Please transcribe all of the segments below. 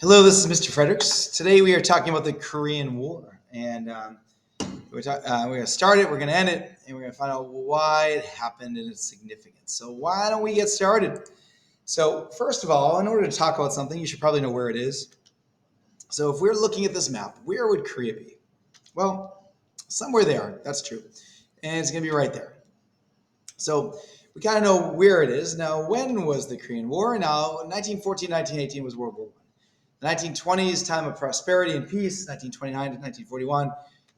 Hello, this is Mr. Fredericks. Today we are talking about the Korean War, and we're going to start it, we're going to end it, and we're going to find out why it happened and its significance. So why don't we get started? So first of all, in order to talk about something, you should probably know where it is. So if we're looking at this map, where would Korea be? Well, somewhere there. That's true, and it's going to be right there. So we kind of know where it is. Now, when was the Korean War? Now, 1914, 1918 was World War I. The 1920s, time of prosperity and peace, 1929 to 1941.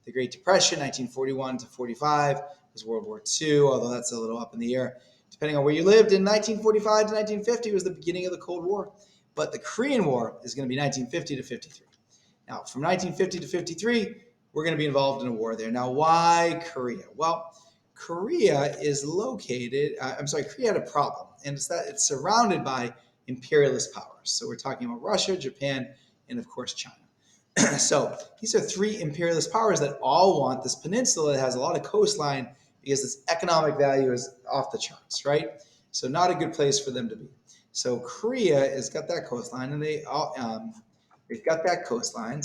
The Great Depression, 1941 to 45, was World War II, although that's a little up in the air. Depending on where you lived, in 1945 to 1950 was the beginning of the Cold War. But the Korean War is going to be 1950 to 53. Now, from 1950 to 53, we're going to be involved in a war there. Now, why Korea? Well, Korea is located, Korea had a problem, and it's that it's surrounded by imperialist powers. So we're talking about Russia, Japan, and of course, China. So these are three imperialist powers that all want this peninsula that has a lot of coastline because its economic value is off the charts, right? So not a good place for them to be. So Korea has got that coastline, and they've got that coastline,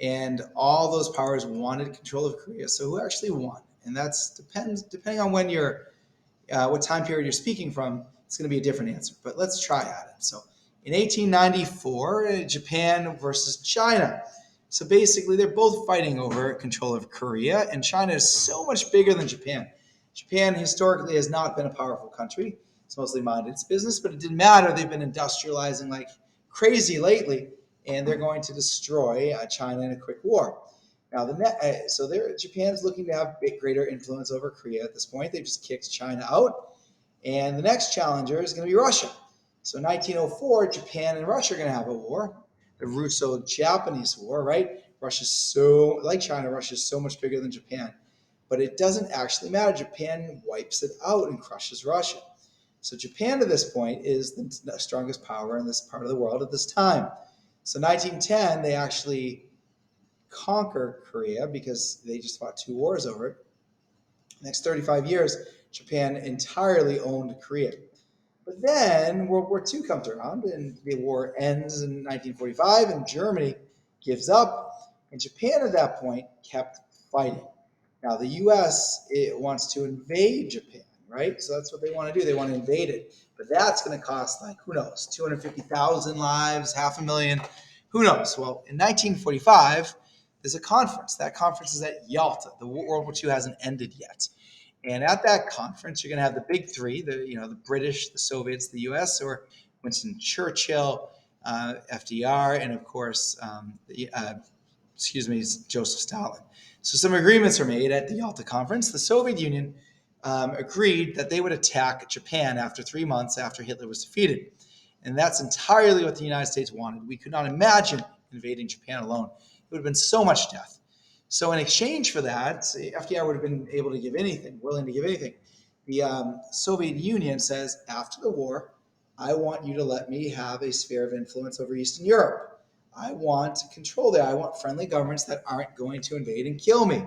and all those powers wanted control of Korea. So who actually won? And that's depending on when what time period you're speaking from. It's going to be a different answer. But let's try at it. So in 1894, Japan versus China. So basically, they're both fighting over control of Korea, and China is so much bigger than Japan. Japan historically has not been a powerful country. It's mostly minded its business, but it didn't matter. They've been industrializing like crazy lately, and they're going to destroy China in a quick war. Now, Japan's looking to have greater influence over Korea at this point. They've just kicked China out, and the next challenger is going to be Russia. So, 1904, Japan and Russia are going to have a war, the Russo-Japanese War, right? Russia's so like China. Russia's so much bigger than Japan, but it doesn't actually matter. Japan wipes it out and crushes Russia. So, Japan at this point is the strongest power in this part of the world at this time. So, 1910, they actually conquer Korea because they just fought two wars over it. The next 35 years, Japan entirely owned Korea. But then World War II comes around, and the war ends in 1945, and Germany gives up, and Japan at that point kept fighting. Now, the U.S. wants to invade Japan, right? So that's what they want to do. They want to invade it. But that's going to cost, like, who knows, 250,000 lives, 500,000, who knows? Well, in 1945, there's a conference. That conference is at Yalta. The World War II hasn't ended yet. And at that conference, you're going to have the big three, the British, the Soviets, the U.S., or Winston Churchill, FDR, and of course, Joseph Stalin. So some agreements are made at the Yalta Conference. The Soviet Union agreed that they would attack Japan after 3 months after Hitler was defeated. And that's entirely what the United States wanted. We could not imagine invading Japan alone. It would have been so much death. So in exchange for that, FDR would have been able to give anything, willing to give anything. The Soviet Union says, after the war, I want you to let me have a sphere of influence over Eastern Europe. I want to control that. I want friendly governments that aren't going to invade and kill me.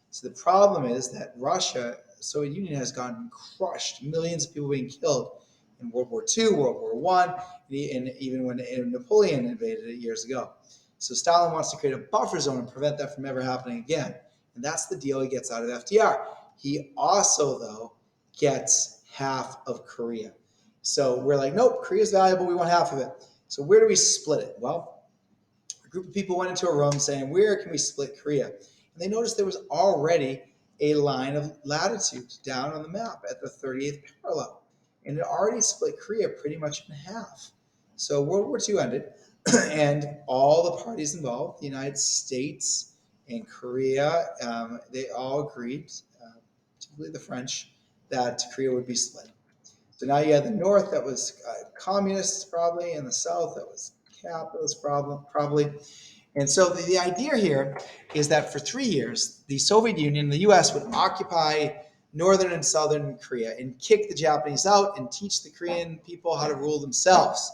So the problem is that Russia, the Soviet Union, has gotten crushed. Millions of people being killed in World War II, World War I, and even when Napoleon invaded it years ago. So Stalin wants to create a buffer zone and prevent that from ever happening again. And that's the deal he gets out of FDR. He also, though, gets half of Korea. So we're like, nope, Korea's valuable. We want half of it. So where do we split it? Well, a group of people went into a room saying, where can we split Korea? And they noticed there was already a line of latitude down on the map at the 38th parallel. And it already split Korea pretty much in half. So World War II ended, and all the parties involved, the United States and Korea, they all agreed, particularly the French, that Korea would be split. So now you had the North that was communists probably, and the South that was capitalist probably. And so the idea here is that for 3 years, the Soviet Union and the US would occupy northern and southern Korea and kick the Japanese out and teach the Korean people how to rule themselves.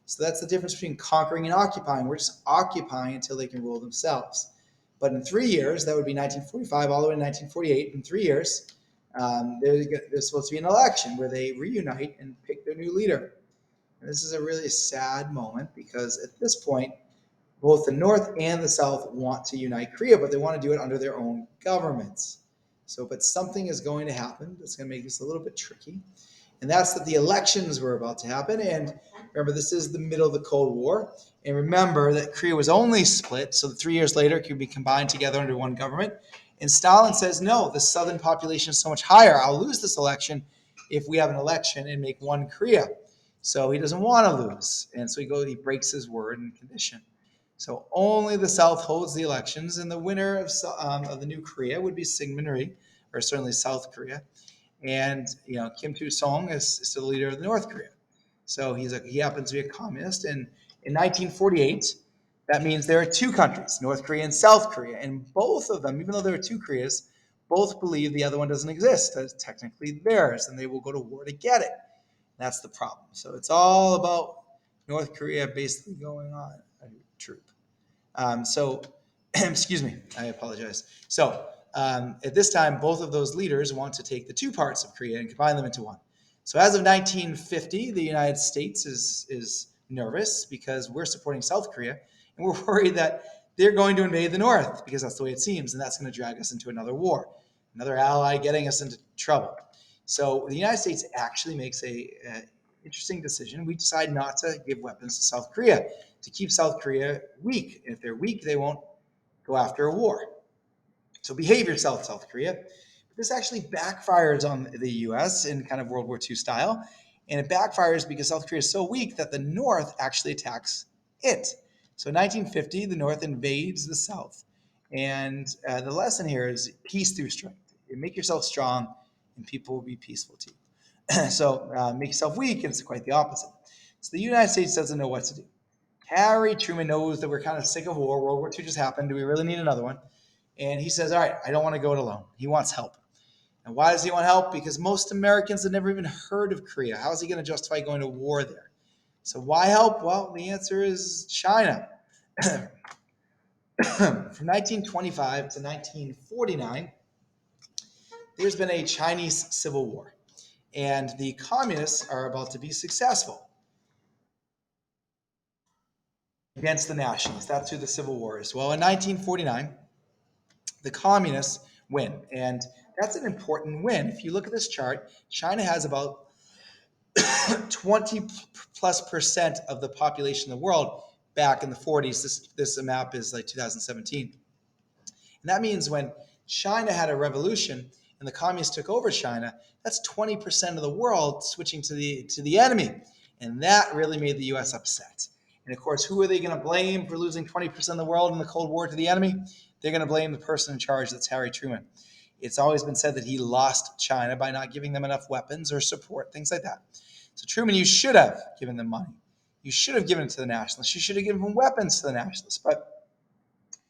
So that's the difference between conquering and occupying. We're just occupying until they can rule themselves. But in 3 years, that would be 1945 all the way to 1948. In 3 years, there's supposed to be an election where they reunite and pick their new leader. And this is a really sad moment because at this point, both the North and the South want to unite Korea, but they want to do it under their own governments. But something is going to happen that's going to make this a little bit tricky. And that's that the elections were about to happen. And remember, this is the middle of the Cold War. And remember that Korea was only split, so that 3 years later it could be combined together under one government. And Stalin says, no, the southern population is so much higher. I'll lose this election if we have an election and make one Korea. So he doesn't want to lose. And so he breaks his word and condition. So only the South holds the elections, and the winner of the new Korea would be Syngman Rhee, or certainly South Korea. And Kim Il-sung is still the leader of the North Korea. So he happens to be a communist. And in 1948, that means there are two countries, North Korea and South Korea. And both of them, even though there are two Koreas, both believe the other one doesn't exist, that it's technically theirs, and they will go to war to get it. That's the problem. So it's all about North Korea basically going on a troop. Excuse me, I apologize. So at this time, both of those leaders want to take the two parts of Korea and combine them into one. So as of 1950, the United States is nervous because we're supporting South Korea, and we're worried that they're going to invade the North because that's the way it seems, and that's going to drag us into another war, another ally getting us into trouble. So the United States actually makes a interesting decision. We decide not to give weapons to South Korea to keep South Korea weak. And if they're weak, they won't go after a war. So behave yourself, South Korea. But this actually backfires on the U.S. in kind of World War II style. And it backfires because South Korea is so weak that the North actually attacks it. So in 1950, the North invades the South. And the lesson here is peace through strength. You make yourself strong, and people will be peaceful to you. So make yourself weak, and it's quite the opposite. So the United States doesn't know what to do. Harry Truman knows that we're kind of sick of war. World War II just happened. Do we really need another one? And he says, all right, I don't want to go it alone. He wants help. And why does he want help? Because most Americans have never even heard of Korea. How is he going to justify going to war there? So why help? Well, the answer is China. From 1925 to 1949, there's been a Chinese civil war. And the communists are about to be successful against the nationalists. That's who the civil war is. Well, in 1949, the communists win. And that's an important win. If you look at this chart, China has about 20+% of the population in the world back in the 40s. This map is like 2017. And that means when China had a revolution and the communists took over China, that's 20% of the world switching to the enemy. And that really made the US upset. And of course, who are they going to blame for losing 20% of the world in the Cold War to the enemy? They're going to blame the person in charge, that's Harry Truman. It's always been said that he lost China by not giving them enough weapons or support, things like that. So Truman, you should have given them money. You should have given it to the nationalists. You should have given them weapons to the nationalists, but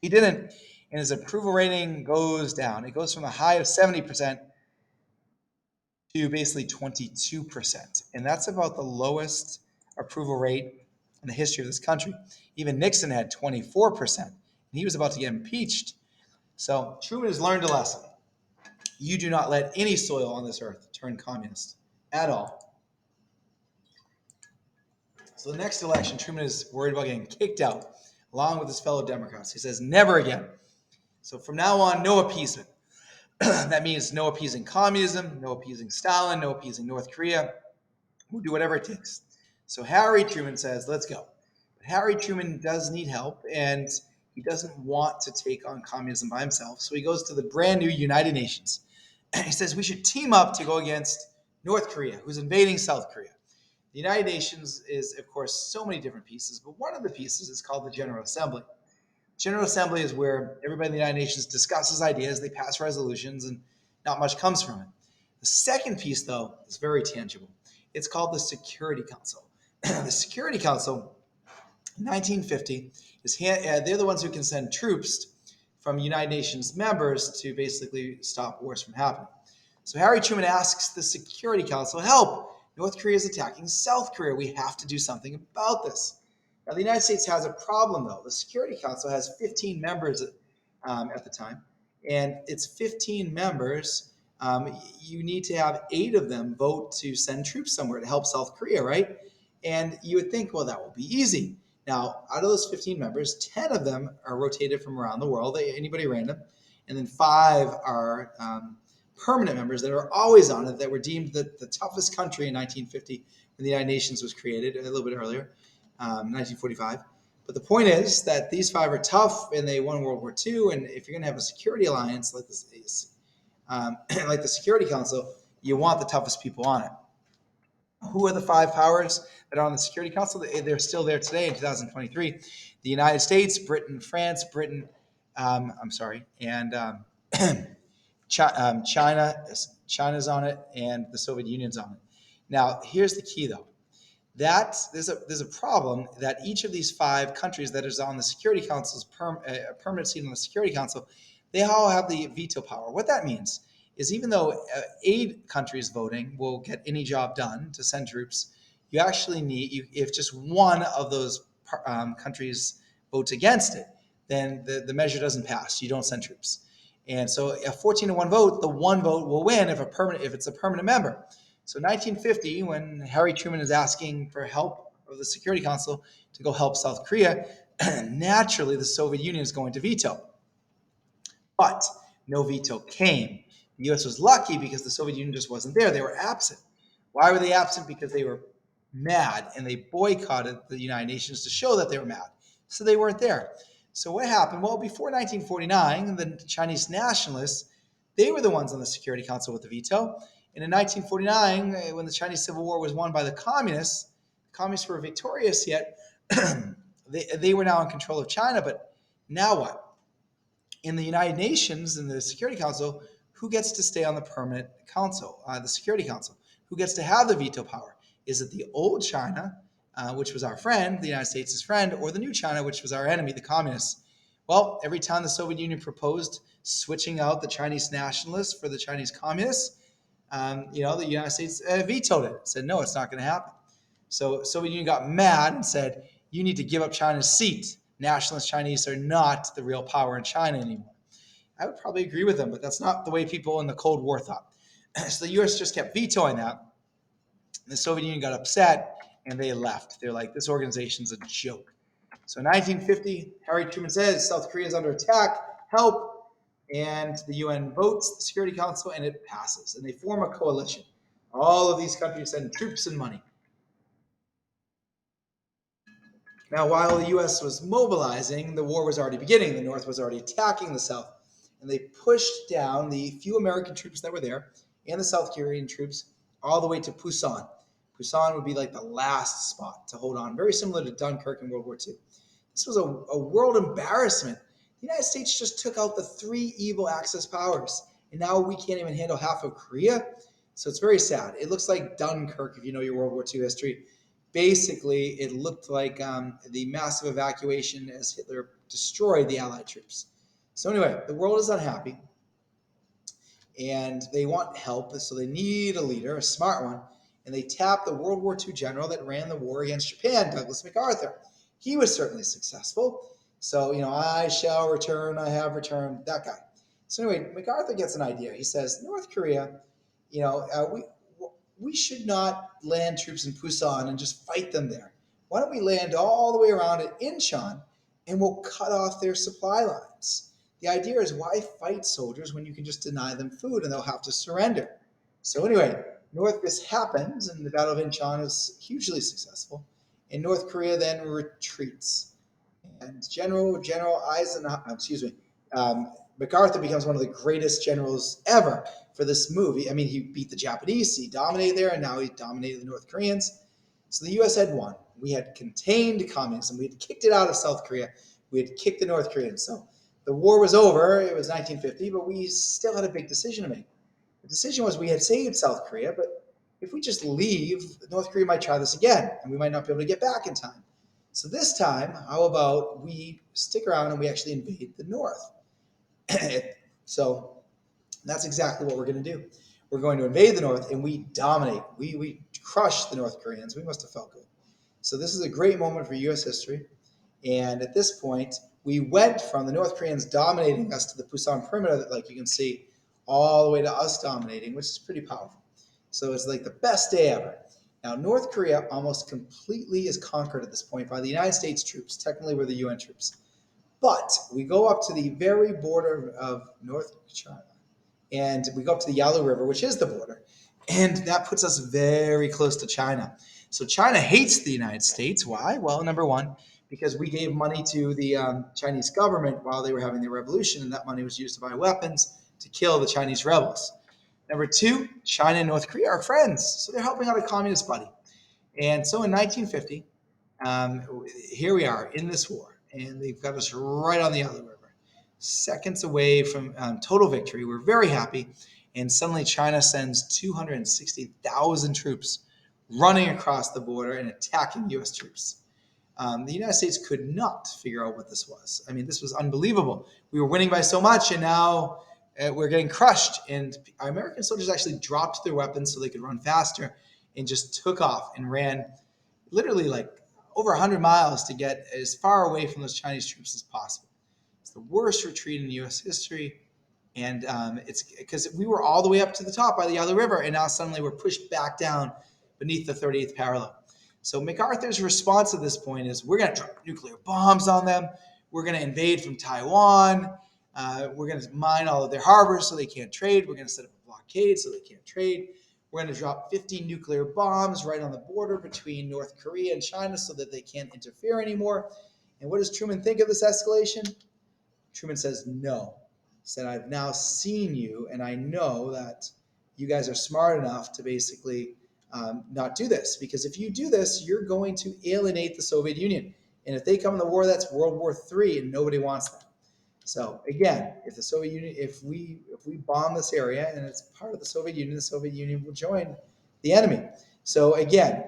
he didn't. And his approval rating goes down. It goes from a high of 70% to basically 22%. And that's about the lowest approval rate in the history of this country. Even Nixon had 24%, and he was about to get impeached. So Truman has learned a lesson. You do not let any soil on this earth turn communist at all. So the next election, Truman is worried about getting kicked out along with his fellow Democrats. He says, never again. So from now on, no appeasement. That means no appeasing communism, no appeasing Stalin, no appeasing North Korea. We'll do whatever it takes. So Harry Truman says, let's go. But Harry Truman does need help, and he doesn't want to take on communism by himself. So he goes to the brand new United Nations. He says we should team up to go against North Korea, who's invading South Korea. The United Nations is, of course, so many different pieces, but one of the pieces is called the General Assembly. General Assembly is where everybody in the United Nations discusses ideas, they pass resolutions, and not much comes from it. The second piece, though, is very tangible. It's called the Security Council. The Security Council, in 1950, they're the ones who can send troops from United Nations members to basically stop wars from happening. So Harry Truman asks the Security Council, help! North Korea is attacking South Korea. We have to do something about this. Now, the United States has a problem, though. The Security Council has 15 members at the time, and it's 15 members. You need to have 8 of them vote to send troops somewhere to help South Korea, right? And you would think, well, that will be easy. Now, out of those 15 members, 10 of them are rotated from around the world, anybody random, and then 5 are permanent members that are always on it, that were deemed the toughest country in 1950 when the United Nations was created, a little bit earlier, 1945. But the point is that these 5 are tough, and they won World War II. And if you're going to have a security alliance like this, like the Security Council, you want the toughest people on it. Who are the 5 powers that are on the Security Council? They're still there today in 2023. The United States, Britain, France, and China's on it, and the Soviet Union's on it. Now, here's the key, though. That there's a problem that each of these 5 countries that is on the Security Council's permanent seat on the Security Council, they all have the veto power. What that means is even though 8 countries voting will get any job done to send troops, you actually need, if just one of those countries votes against it, then the measure doesn't pass. You don't send troops. And so a 14-1 vote, the one vote will win if it's a permanent member. So 1950, when Harry Truman is asking for help of the Security Council to go help South Korea, naturally the Soviet Union is going to veto. But no veto came. The U.S. was lucky because the Soviet Union just wasn't there. They were absent. Why were they absent? Because they were mad, and they boycotted the United Nations to show that they were mad. So they weren't there. So what happened? Well, before 1949, the Chinese nationalists, they were the ones on the Security Council with the veto. And in 1949, when the Chinese Civil War was won by the communists were victorious, yet they were now in control of China. But now what? In the United Nations, in the Security Council, who gets to stay on the permanent council, the Security Council? Who gets to have the veto power? Is it the old China, which was our friend, the United States' friend, or the new China, which was our enemy, the communists? Well, every time the Soviet Union proposed switching out the Chinese nationalists for the Chinese communists, the United States vetoed it, said, no, it's not going to happen. So Soviet Union got mad and said, you need to give up China's seat. Nationalist Chinese are not the real power in China anymore. I would probably agree with them, but that's not the way people in the Cold War thought. So the U.S. just kept vetoing that. The Soviet Union got upset, and they left. They're like, this organization's a joke. So in 1950, Harry Truman says, South Korea is under attack, help. And the UN votes, the Security Council, and it passes. And they form a coalition. All of these countries send troops and money. Now, while the U.S. was mobilizing, the war was already beginning. The North was already attacking the South. And they pushed down the few American troops that were there and the South Korean troops all the way to Pusan. Pusan would be like the last spot to hold on, very similar to Dunkirk in World War II. This was a world embarrassment. The United States just took out the 3 evil Axis powers, and now we can't even handle half of Korea. So it's very sad. It looks like Dunkirk, if you know your World War II history. Basically, it looked like the massive evacuation as Hitler destroyed the Allied troops. So anyway, the world is unhappy, and they want help, so they need a leader, a smart one, and they tap the World War II general that ran the war against Japan, Douglas MacArthur. He was certainly successful. So, I shall return, I have returned, that guy. So anyway, MacArthur gets an idea. He says, North Korea, we should not land troops in Pusan and just fight them there. Why don't we land all the way around at Incheon, and we'll cut off their supply lines? The idea is, why fight soldiers when you can just deny them food and they'll have to surrender? So anyway, this happens, and the Battle of Incheon is hugely successful, and North Korea then retreats. And General Eisenhower, MacArthur becomes one of the greatest generals ever for this movie. I mean, he beat the Japanese, he dominated there, and now he dominated the North Koreans. So the U.S. had won. We had contained communism. We had kicked it out of South Korea. We had kicked the North Koreans. So the war was over. It was 1950, but we still had a big decision to make. The decision was, we had saved South Korea, but if we just leave, North Korea might try this again, and we might not be able to get back in time. So this time, how about we stick around and we actually invade the North? So that's exactly what we're going to do. We're going to invade the North, and we dominate. We crush the North Koreans. We must have felt good. So this is a great moment for U.S. history. And at this point, we went from the North Koreans dominating us to the Pusan perimeter, like you can see, all the way to us dominating, which is pretty powerful. So it's like the best day ever. Now, North Korea almost completely is conquered at this point by the United States troops. Technically, we're the UN troops. But we go up to the very border of North China, and we go up to the Yalu River, which is the border, and that puts us very close to China. So China hates the United States. Why? Well, number one, because we gave money to the Chinese government while they were having their revolution, and that money was used to buy weapons to kill the Chinese rebels. Number two, China and North Korea are friends, so they're helping out a communist buddy. And so in 1950, here we are in this war, and they've got us right on the Yalu River, seconds away from total victory. We're very happy, and suddenly China sends 260,000 troops running across the border and attacking U.S. troops. The United States could not figure out what this was. I mean, this was unbelievable. We were winning by so much, and now we're getting crushed. And our American soldiers actually dropped their weapons so they could run faster and just took off and ran literally like over 100 miles to get as far away from those Chinese troops as possible. It's the worst retreat in U.S. history. And it's because we were all the way up to the top by the Yalu River, and now suddenly we're pushed back down beneath the 38th parallel. So MacArthur's response at this point is, we're going to drop nuclear bombs on them. We're going to invade from Taiwan. We're going to mine all of their harbors so they can't trade. We're going to set up a blockade so they can't trade. We're going to drop 50 nuclear bombs right on the border between North Korea and China so that they can't interfere anymore. And what does Truman think of this escalation? Truman says, no. He said, I've now seen you, and I know that you guys are smart enough to basically not do this. Because if you do this, you're going to alienate the Soviet Union. And if they come in the war, that's World War III, and nobody wants that. So again, if the Soviet Union, if we bomb this area and it's part of the Soviet Union will join the enemy. So again,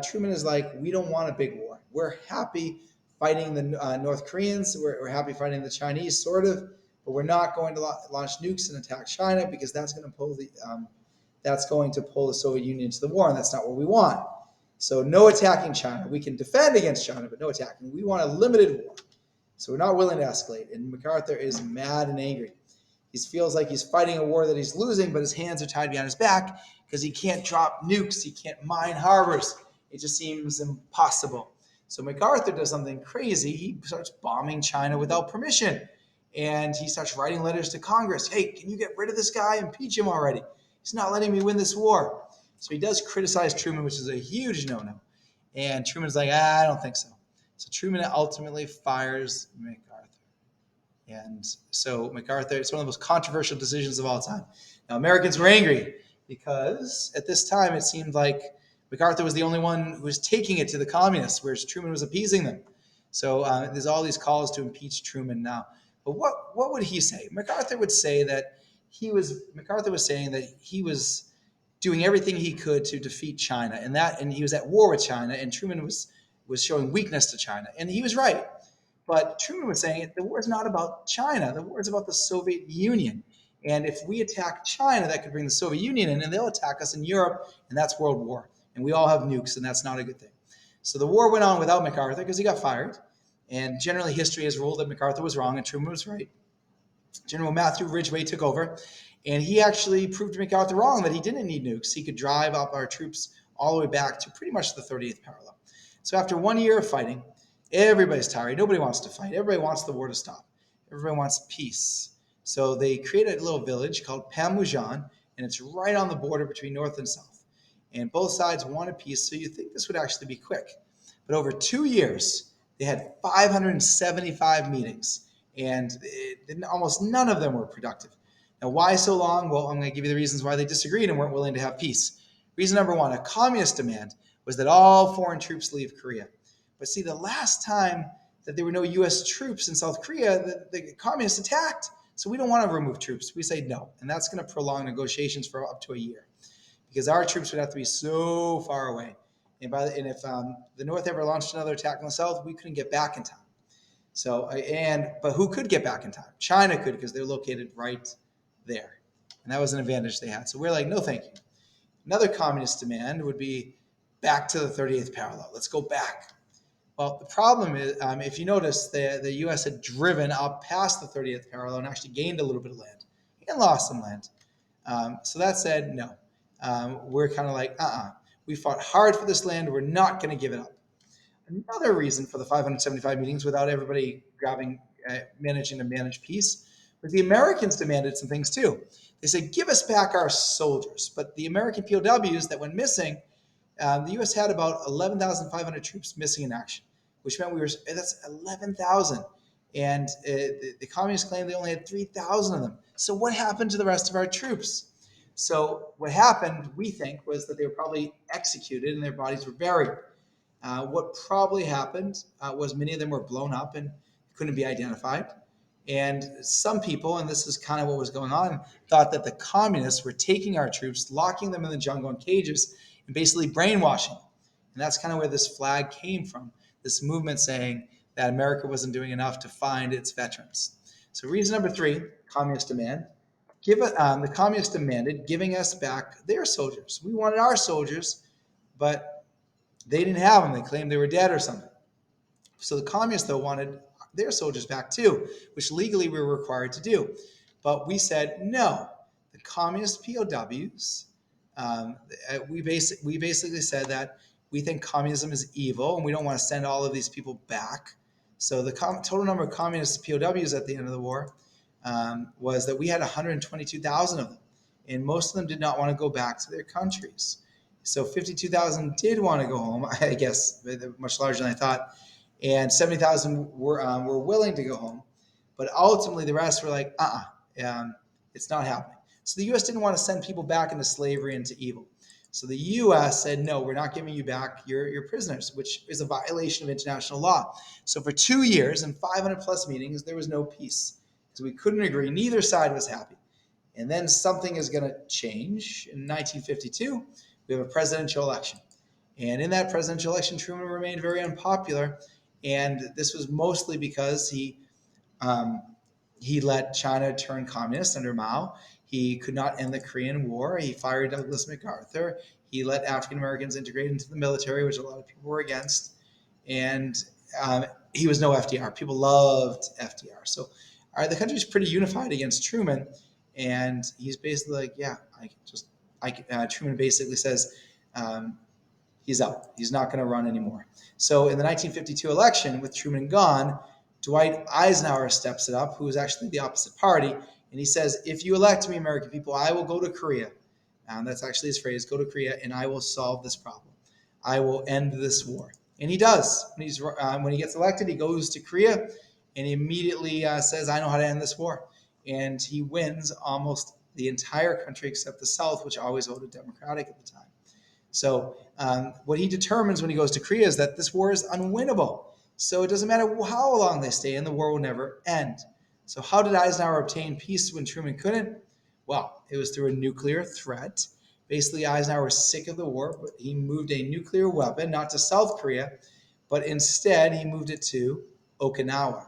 Truman is like, we don't want a big war. We're happy fighting the North Koreans. We're happy fighting the Chinese, sort of, but we're not going to launch nukes and attack China because that's going to pull the Soviet Union into the war, and that's not what we want. So no attacking China. We can defend against China, but no attacking. We want a limited war. So we're not willing to escalate. And MacArthur is mad and angry. He feels like he's fighting a war that he's losing, but his hands are tied behind his back because he can't drop nukes. He can't mine harbors. It just seems impossible. So MacArthur does something crazy. He starts bombing China without permission. And he starts writing letters to Congress. Hey, can you get rid of this guy? Impeach him already. He's not letting me win this war. So he does criticize Truman, which is a huge no-no. And Truman's like, I don't think so. So Truman ultimately fires MacArthur. And so MacArthur, it's one of the most controversial decisions of all time. Now, Americans were angry because at this time it seemed like MacArthur was the only one who was taking it to the communists, whereas Truman was appeasing them. So there's all these calls to impeach Truman now. But what would he say? MacArthur would say that MacArthur was saying that he was doing everything he could to defeat China, and he was at war with China, and Truman was showing weakness to China. And he was right. But Truman was saying the war is not about China. The war is about the Soviet Union. And if we attack China, that could bring the Soviet Union in, and they'll attack us in Europe, and that's World War. And we all have nukes, and that's not a good thing. So the war went on without MacArthur because he got fired. And generally, history has ruled that MacArthur was wrong and Truman was right. General Matthew Ridgway took over, and he actually proved to MacArthur wrong that he didn't need nukes. He could drive up our troops all the way back to pretty much the 30th parallel. So after 1 year of fighting, everybody's tired. Nobody wants to fight. Everybody wants the war to stop. Everybody wants peace. So they created a little village called Panmunjom, and it's right on the border between North and South. And both sides wanted peace, so you'd think this would actually be quick. But over 2 years, they had 575 meetings, and almost none of them were productive. Now, why so long? Well, I'm going to give you the reasons why they disagreed and weren't willing to have peace. Reason number one, a communist demand was that all foreign troops leave Korea. But see, the last time that there were no U.S. troops in South Korea, the communists attacked. So we don't want to remove troops. We say no. And that's going to prolong negotiations for up to a year because our troops would have to be so far away. And if the North ever launched another attack on the South, we couldn't get back in time. But who could get back in time? China could because they're located right there. And that was an advantage they had. So we're like, no, thank you. Another communist demand would be back to the 30th parallel. Let's go back. Well, the problem is, if you notice, the U.S. had driven up past the 30th parallel and actually gained a little bit of land and lost some land. So that said, no. We're kind of like, We fought hard for this land. We're not going to give it up. Another reason for the 575 meetings without everybody managing to manage peace was the Americans demanded some things too. They said, give us back our soldiers. But the American POWs that went missing, the U.S. had about 11,500 troops missing in action, which meant that's 11,000. And the communists claimed they only had 3,000 of them. So what happened to the rest of our troops? So what happened, we think, was that they were probably executed and their bodies were buried. What probably happened was many of them were blown up and couldn't be identified. And some people, and this is kind of what was going on, thought that the communists were taking our troops, locking them in the jungle in cages, and basically brainwashing them. And that's kind of where this flag came from, this movement saying that America wasn't doing enough to find its veterans. So reason number 3, communist demand. The communists demanded giving us back their soldiers. We wanted our soldiers, but they didn't have them. They claimed they were dead or something. So the communists, though, wanted their soldiers back too, which legally we were required to do. But we said no. The communist POWs, we basically said that we think communism is evil and we don't want to send all of these people back. So the total number of communist POWs at the end of the war was that we had 122,000 of them, and most of them did not want to go back to their countries. So 52,000 did want to go home, I guess, much larger than I thought, and 70,000 were willing to go home. But ultimately, the rest were like, it's not happening. So the U.S. didn't want to send people back into slavery and to evil. So the U.S. said, no, we're not giving you back your prisoners, which is a violation of international law. So for 2 years and 500 plus meetings, there was no peace because we couldn't agree. Neither side was happy. And then something is going to change. In 1952, we have a presidential election. And in that presidential election, Truman remained very unpopular. And this was mostly because he let China turn communist under Mao. He could not end the Korean War. He fired Douglas MacArthur. He let African Americans integrate into the military, which a lot of people were against. And he was no FDR. People loved FDR. So the country's pretty unified against Truman. And he's basically like, Truman basically says, he's out. He's not going to run anymore. So in the 1952 election, with Truman gone, Dwight Eisenhower steps it up, who is actually the opposite party, and he says, if you elect me, American people, I will go to Korea. And that's actually his phrase, go to Korea, and I will solve this problem. I will end this war. And he does. When he gets elected, he goes to Korea, and he immediately says, I know how to end this war. And he wins almost the entire country except the South, which always voted Democratic at the time. So what he determines when he goes to Korea is that this war is unwinnable. So it doesn't matter how long they stay in, the war will never end. So how did Eisenhower obtain peace when Truman couldn't? Well, it was through a nuclear threat. Basically, Eisenhower was sick of the war, but he moved a nuclear weapon, not to South Korea, but instead he moved it to Okinawa.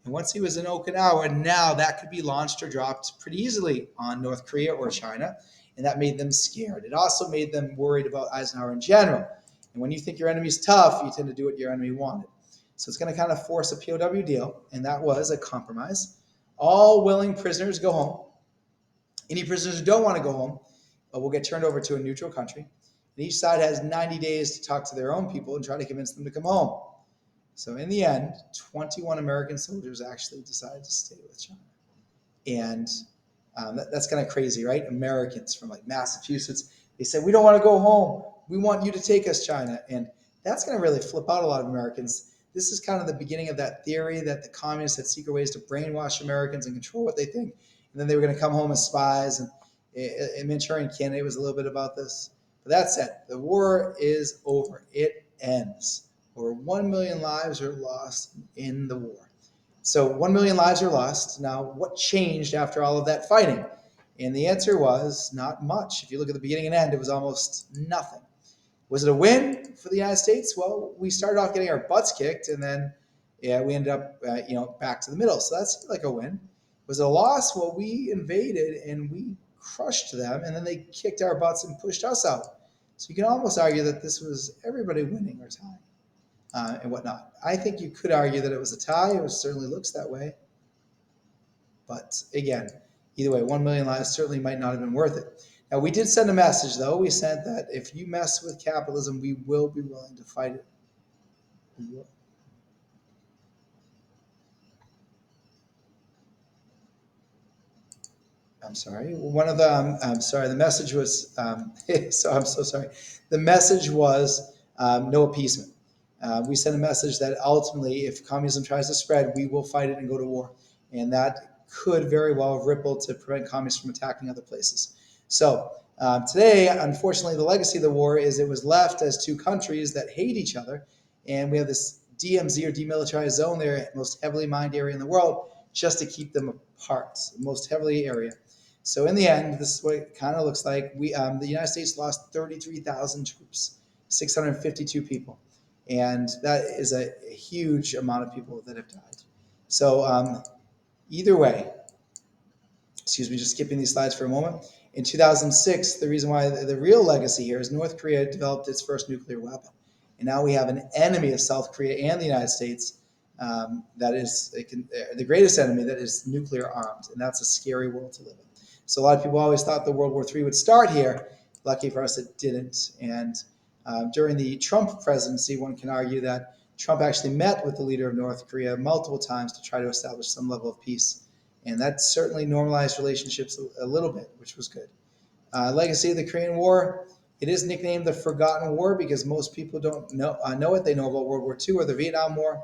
And once he was in Okinawa, now that could be launched or dropped pretty easily on North Korea or China. And that made them scared. It also made them worried about Eisenhower in general. And when you think your enemy's tough, you tend to do what your enemy wanted. So it's going to kind of force a POW deal, and that was a compromise. All willing prisoners go home. Any prisoners who don't want to go home will get turned over to a neutral country. And each side has 90 days to talk to their own people and try to convince them to come home. So in the end, 21 American soldiers actually decided to stay with China. And that's kind of crazy, right? Americans from like Massachusetts, they said, we don't want to go home. We want you to take us, China. And that's going to really flip out a lot of Americans. This is kind of the beginning of that theory that the communists had secret ways to brainwash Americans and control what they think. And then they were going to come home as spies. And Manchurian Candidate was a little bit about this. But that's it. The war is over. It ends. Over 1 million lives are lost in the war. So 1 million lives are lost. Now, what changed after all of that fighting? And the answer was not much. If you look at the beginning and end, it was almost nothing. Was it a win for the United States? Well, we started off getting our butts kicked, and then we ended up back to the middle. So that's like a win. Was it a loss? Well, we invaded and we crushed them, and then they kicked our butts and pushed us out. So you can almost argue that this was everybody winning or tying. And whatnot. I think you could argue that it was a tie. It certainly looks that way. But again, either way, 1 million lives certainly might not have been worth it. Now, we did send a message, though. We sent that if you mess with capitalism, we will be willing to fight it. I'm sorry. One of the, I'm sorry, the message was, so I'm so sorry. The message was no appeasement. We sent a message that ultimately, if communism tries to spread, we will fight it and go to war. And that could very well have rippled to prevent communists from attacking other places. So today, unfortunately, the legacy of the war is it was left as two countries that hate each other. And we have this DMZ or demilitarized zone there, most heavily mined area in the world, just to keep them apart, most heavily area. So in the end, this is what it kind of looks like. The United States lost 33,000 troops, 652 people, and that is a huge amount of people that have died. So either way, excuse me, just skipping these slides for a moment. In 2006, the reason why the real legacy here is North Korea developed its first nuclear weapon, and now we have an enemy of South Korea and the United States that is the greatest enemy that is nuclear armed, and that's a scary world to live in. So a lot of people always thought the World War III would start here. Lucky for us, it didn't. And during the Trump presidency, one can argue that Trump actually met with the leader of North Korea multiple times to try to establish some level of peace. And that certainly normalized relationships a little bit, which was good. Legacy of the Korean War. It is nicknamed the Forgotten War because most people don't know it. They know about World War II or the Vietnam War.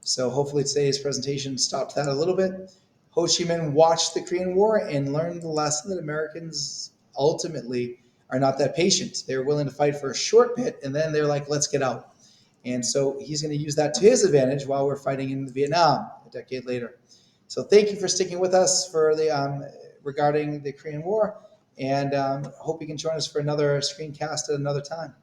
So hopefully today's presentation stopped that a little bit. Ho Chi Minh watched the Korean War and learned the lesson that Americans ultimately are not that patient. They're willing to fight for a short bit, and then they're like, let's get out. And so he's going to use that to his advantage while we're fighting in Vietnam a decade later. So thank you for sticking with us for the regarding the Korean War, and hope you can join us for another screencast at another time.